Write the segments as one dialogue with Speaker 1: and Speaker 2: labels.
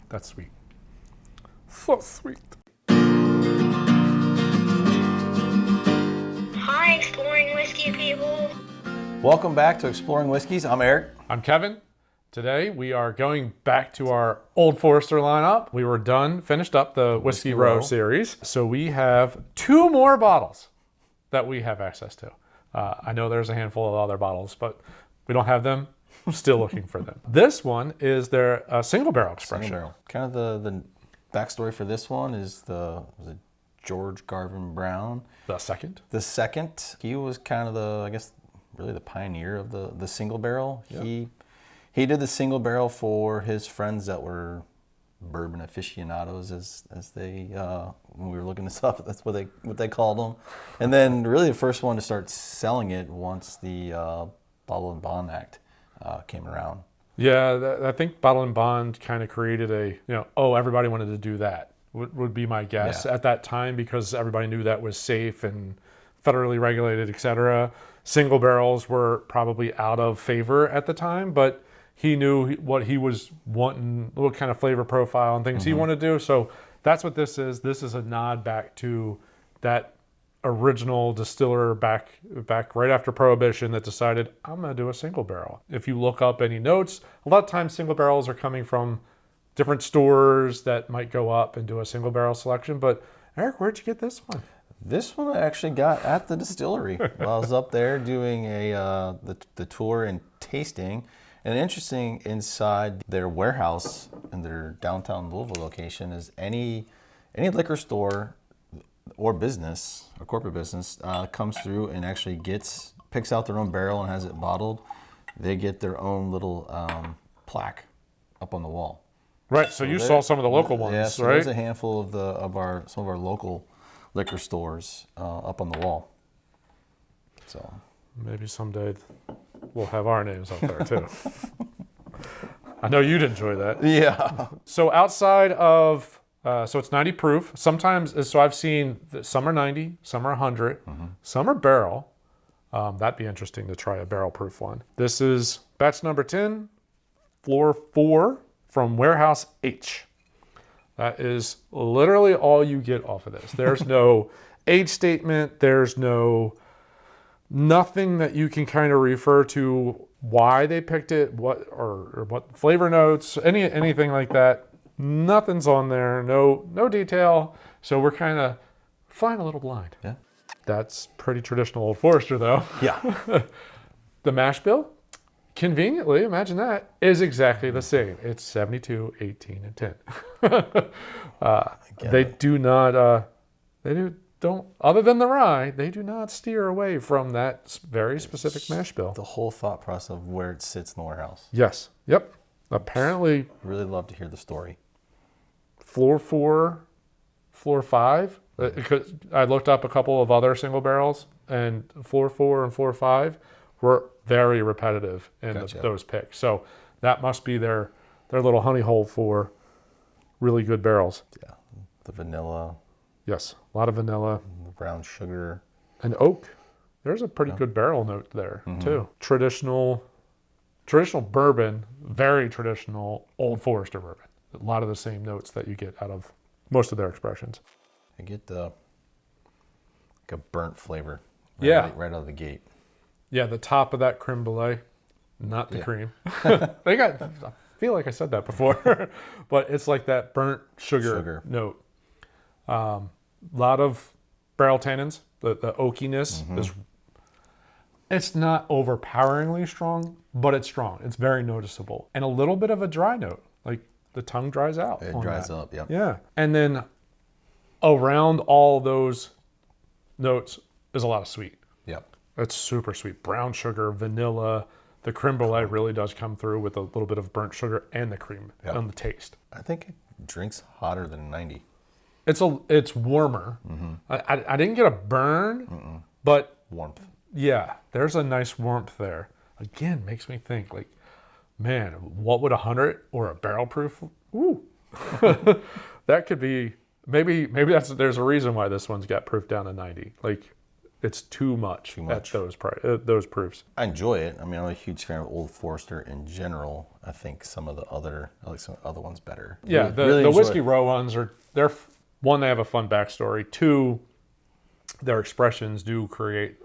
Speaker 1: That's sweet. So sweet.
Speaker 2: Hi, exploring whiskey people.
Speaker 3: Welcome back to Exploring Whiskeys. I'm Eric.
Speaker 1: I'm Kevin. Today we are going back to our Old Forester lineup. We were finished up the Whiskey Row series. So we have 2 more bottles that we have access to. I know there's a handful of other bottles, but we don't have them. I'm still looking for them. This one is their single barrel expression.
Speaker 3: Single barrel. Kind of the backstory for this one is was it George Garvin Brown?
Speaker 1: The second.
Speaker 3: The second. He was kind of really the pioneer of the single barrel. Yep. He did the single barrel for his friends that were bourbon aficionados, as they when we were looking this up, that's what they called them. And then really the first one to start selling it once the Bottle and Bond Act came around.
Speaker 1: Yeah, I think Bottle and Bond kind of created everybody wanted to do that, would be my guess at that time, because everybody knew that was safe and federally regulated, etc. Single barrels were probably out of favor at the time, but he knew what he was wanting, what kind of flavor profile and things he wanted to do. So that's what this is. This is a nod back to that original distiller back right after Prohibition that decided, I'm going to do a single barrel. If you look up any notes, a lot of times single barrels are coming from different stores that might go up and do a single barrel selection. But Eric, where'd you get this one?
Speaker 3: This one I actually got at the distillery while I was up there doing the tour and tasting. And interesting, inside their warehouse in their downtown Louisville location is any liquor store or business or corporate business comes through and actually picks out their own barrel and has it bottled. They get their own little plaque up on the wall.
Speaker 1: Right. So you saw some of the local ones,
Speaker 3: yeah, so
Speaker 1: right?
Speaker 3: There's a handful of some of our local liquor stores up on the wall. So
Speaker 1: maybe someday we'll have our names up there too. I know you'd enjoy that.
Speaker 3: Yeah.
Speaker 1: So outside of, so it's 90 proof. Sometimes, so I've seen some are 90, some are 100, some are barrel. That'd be interesting to try a barrel proof one. This is batch number 10, floor 4 from Warehouse H. That is literally all you get off of this. There's no age statement. There's nothing that you can kind of refer to why they picked it, what flavor notes, anything like that. Nothing's on there. No detail. So we're kind of flying a little blind.
Speaker 3: Yeah.
Speaker 1: That's pretty traditional Old Forester, though.
Speaker 3: Yeah.
Speaker 1: The mash bill, conveniently, imagine that, is exactly the same. It's 72, 18, and 10. They do not, don't, other than the rye, they do not steer away from that very specific mash bill.
Speaker 3: The whole thought process of where it sits in the warehouse.
Speaker 1: Yes. Yep. Apparently.
Speaker 3: Really love to hear the story.
Speaker 1: Floor 4, floor 5. Because I looked up a couple of other single barrels, and floor 4 and floor 5 were very repetitive in those picks. So that must be their little honey hole for really good barrels.
Speaker 3: Yeah. The vanilla.
Speaker 1: Yes, a lot of vanilla.
Speaker 3: The brown sugar.
Speaker 1: And oak. There's a pretty good barrel note there, too. Traditional bourbon, very traditional Old Forester bourbon. A lot of the same notes that you get out of most of their expressions.
Speaker 3: I get like a burnt flavor.
Speaker 1: Right
Speaker 3: out of the gate.
Speaker 1: Yeah, the top of that creme brulee, not the cream. I feel like I said that before, but it's like that burnt sugar. Note. A lot of barrel tannins. The oakiness is. It's not overpoweringly strong, but it's strong. It's very noticeable, and a little bit of a dry note, like the tongue dries out.
Speaker 3: It dries up. Yep.
Speaker 1: Yeah, and then around all those notes is a lot of sweet.
Speaker 3: Yep.
Speaker 1: It's super sweet. Brown sugar, vanilla. The creme brulee really does come through with a little bit of burnt sugar and the cream on the taste.
Speaker 3: I think it drinks hotter than 90.
Speaker 1: It's warmer. I didn't get a burn, but
Speaker 3: warmth.
Speaker 1: Yeah, there's a nice warmth there. Again, makes me think like, man, what would 100 or a barrel proof? Ooh, that could be maybe there's a reason why this one's got proof down to 90. Like, it's too much,
Speaker 3: Too much.
Speaker 1: at those proofs.
Speaker 3: I enjoy it. I mean, I'm a huge fan of Old Forester in general. I think I like some other ones better.
Speaker 1: Yeah,
Speaker 3: Really
Speaker 1: the
Speaker 3: enjoy
Speaker 1: Whiskey
Speaker 3: it.
Speaker 1: Row ones one, they have a fun backstory. Two, their expressions do create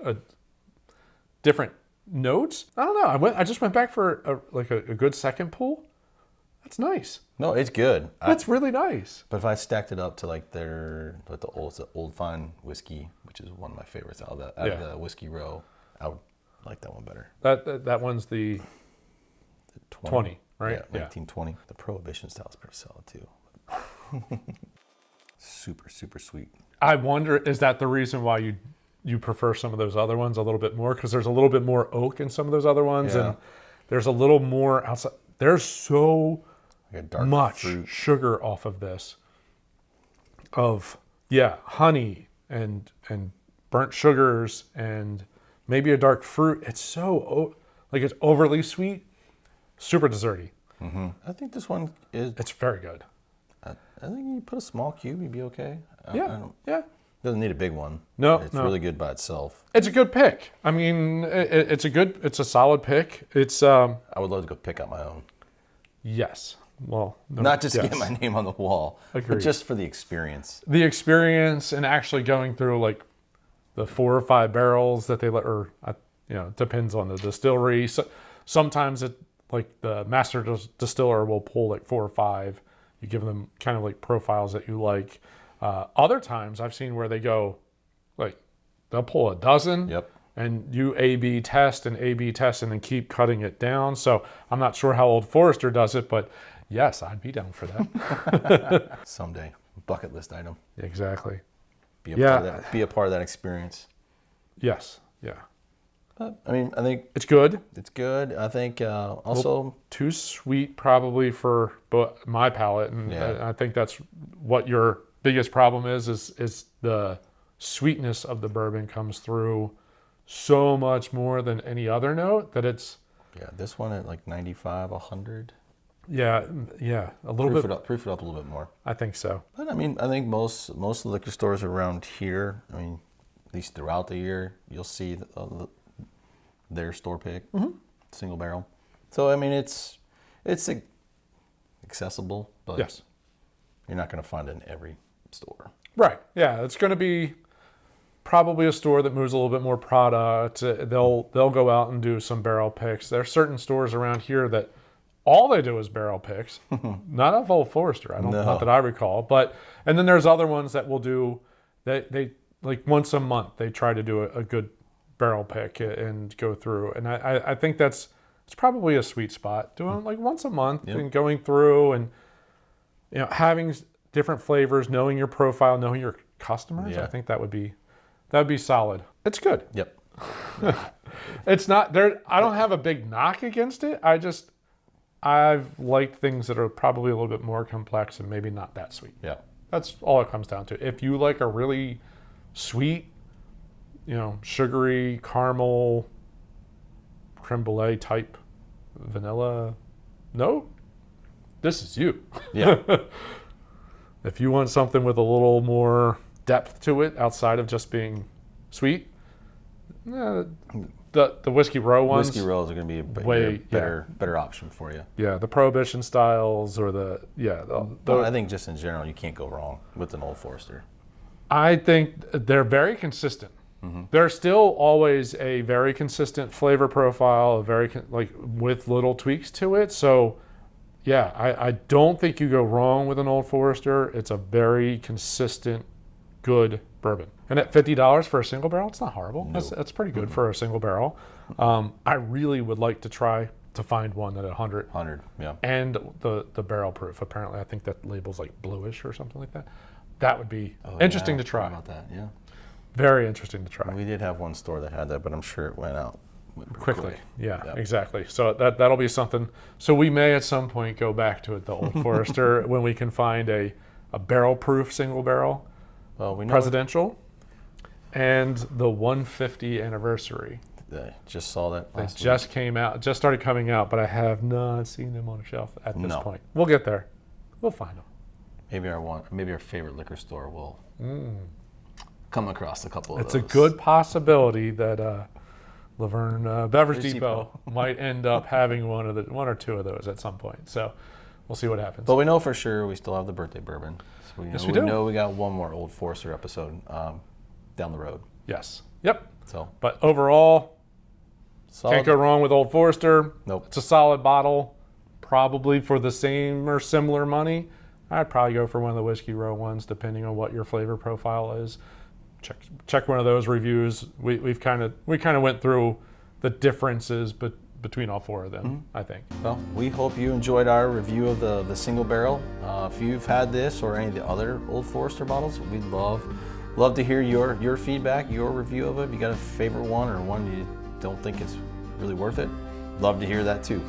Speaker 1: different notes. I don't know. I just went back for a good second pull. That's nice.
Speaker 3: No, it's good.
Speaker 1: That's really nice.
Speaker 3: But if I stacked it up to like the Old Fine whiskey, which is one of my favorites out of the Whiskey Row, I would like that one better.
Speaker 1: That one's the 20, right?
Speaker 3: Yeah, 1920. The Prohibition style is pretty solid too. Super, super sweet.
Speaker 1: I wonder, is that the reason why you prefer some of those other ones a little bit more? Because there's a little bit more oak in some of those other ones,
Speaker 3: Yeah.
Speaker 1: and there's a little more outside. There's so
Speaker 3: Like a dark
Speaker 1: much
Speaker 3: fruit.
Speaker 1: sugar off of this. Honey and burnt sugars and maybe a dark fruit. It's so it's overly sweet, super desserty.
Speaker 3: I think this one is.
Speaker 1: It's very good.
Speaker 3: I think you put a small cube, you'd be okay.
Speaker 1: Yeah.
Speaker 3: Doesn't need a big one.
Speaker 1: No,
Speaker 3: It's
Speaker 1: no.
Speaker 3: really good by itself.
Speaker 1: It's a good pick. I mean, it's a solid pick. It's
Speaker 3: I would love to go pick up my own.
Speaker 1: yes. Well, no,
Speaker 3: Not just to
Speaker 1: yes.
Speaker 3: get my name on the wall,
Speaker 1: Agreed.
Speaker 3: but just for the experience.
Speaker 1: The experience and actually going through like the 4 or 5 barrels that they let, it depends on the distillery. So, sometimes the master distiller will pull like 4 or 5. You give them kind of like profiles that you like. Other times I've seen where they go like they'll pull a dozen.
Speaker 3: Yep.
Speaker 1: And you A/B test and A/B test and then keep cutting it down. So I'm not sure how Old Forester does it, but yes, I'd be down for that.
Speaker 3: Someday, bucket list item.
Speaker 1: Exactly.
Speaker 3: Be a part of that experience.
Speaker 1: Yes. Yeah.
Speaker 3: But, I mean, I think
Speaker 1: It's good.
Speaker 3: it's good. I think also
Speaker 1: Too sweet probably for my palate, and
Speaker 3: Yeah.
Speaker 1: I think that's what your biggest problem is the sweetness of the bourbon comes through so much more than any other note that it's
Speaker 3: this one at like 95, 100.
Speaker 1: a little bit.
Speaker 3: Proof it up a little bit more.
Speaker 1: I think so.
Speaker 3: But I mean, I think most of the liquor stores around here, I mean, at least throughout the year, you'll see their store pick, single barrel. So I mean, it's accessible, but
Speaker 1: Yes.
Speaker 3: you're not going to find it in every store.
Speaker 1: Right. Yeah. It's going to be probably a store that moves a little bit more product. They'll go out and do some barrel picks. There are certain stores around here that all they do is barrel picks. Not of Old Forester, not that I recall. And then there's other ones that will do. They like once a month they try to do a good barrel pick and go through. And I think it's probably a sweet spot. Doing like once a month and going through and having different flavors, knowing your profile, knowing your customers.
Speaker 3: Yeah.
Speaker 1: I think that would be solid. It's good.
Speaker 3: Yep.
Speaker 1: It's not there. I don't have a big knock against it. I've liked things that are probably a little bit more complex and maybe not that sweet.
Speaker 3: Yeah.
Speaker 1: That's all it comes down to. If you like a really sweet, sugary, caramel, creme brulee type vanilla note, this is you.
Speaker 3: Yeah.
Speaker 1: If you want something with a little more depth to it outside of just being sweet, the Whiskey Row ones.
Speaker 3: Whiskey Rows are going to be a
Speaker 1: Way-
Speaker 3: better option for you.
Speaker 1: Yeah, the Prohibition styles or
Speaker 3: But I think just in general, you can't go wrong with an Old Forester.
Speaker 1: I think they're very consistent. They're still always a very consistent flavor profile, with little tweaks to it. So, yeah, I don't think you go wrong with an Old Forester. It's a very consistent, good bourbon. And at $50 for a single barrel, it's not horrible. That's pretty good for a single barrel. I really would like to try to find one at 100.
Speaker 3: 100, yeah.
Speaker 1: And the barrel proof. Apparently, I think that label's like bluish or something like that. That would be interesting to try.
Speaker 3: How about that? Yeah.
Speaker 1: Very interesting to try.
Speaker 3: We did have one store that had that, but I'm sure it went out
Speaker 1: Quickly. Yeah,
Speaker 3: Yep.
Speaker 1: exactly. So that'll be something. So we may at some point go back to it, the Old Forester, when we can find a barrel proof single barrel
Speaker 3: Well, we know
Speaker 1: presidential and the 150 anniversary.
Speaker 3: just saw that
Speaker 1: They
Speaker 3: last
Speaker 1: just came out, just started coming out, but I have not seen them on a shelf at this
Speaker 3: No.
Speaker 1: point. We'll get there. We'll find them.
Speaker 3: week. Maybe our favorite liquor store will come across a couple of
Speaker 1: It's
Speaker 3: those.
Speaker 1: a good possibility that Laverne Beverage
Speaker 3: Beverage
Speaker 1: Depot might end up having one or two of those at some point. So we'll see what happens.
Speaker 3: But we know for sure we still have the birthday bourbon. So
Speaker 1: Yes,
Speaker 3: we
Speaker 1: we do.
Speaker 3: know we got one more Old Forester episode down the road.
Speaker 1: Yes. Yep.
Speaker 3: So
Speaker 1: But overall,
Speaker 3: solid.
Speaker 1: can't go wrong with Old Forester.
Speaker 3: Nope.
Speaker 1: It's a solid bottle. Probably for the same or similar money, I'd probably go for one of the Whiskey Row ones, depending on what your flavor profile is. Check one of those reviews. We kind of went through the differences between all four of them. I think.
Speaker 3: Well, we hope you enjoyed our review of the single barrel. If you've had this or any of the other Old Forester bottles, we'd love to hear your feedback, your review of it. If you got a favorite one or one you don't think it's really worth it, love to hear that too.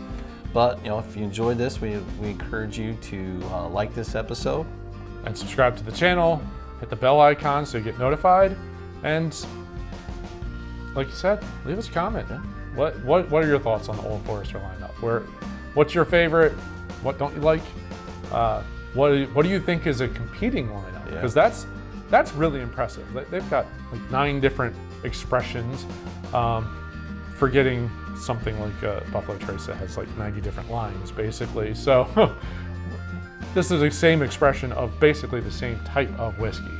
Speaker 3: But if you enjoyed this, we encourage you to like this episode
Speaker 1: And subscribe to the channel. Hit the bell icon so you get notified. And like you said, leave us a comment.
Speaker 3: Yeah.
Speaker 1: What are your thoughts on the Old Forester lineup? What's your favorite? What don't you like? What do you think is a competing lineup?
Speaker 3: Yeah.
Speaker 1: Because that's really impressive. They've got like 9 different expressions. Forgetting something like Buffalo Trace that has like 90 different lines, basically. So this is the same expression of basically the same type of whiskey.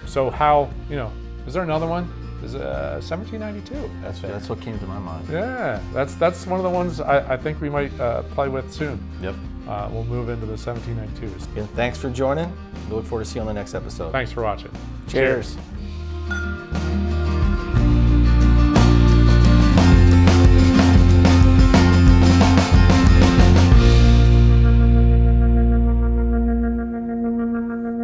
Speaker 1: So how, is there another one? Is 1792?
Speaker 3: That's what came to my mind.
Speaker 1: Yeah, that's one of the ones I think we might play with soon.
Speaker 3: Yep.
Speaker 1: We'll move into the 1792s.
Speaker 3: Yeah, thanks for joining. We look forward to seeing you on the next episode.
Speaker 1: Thanks for watching.
Speaker 3: Cheers.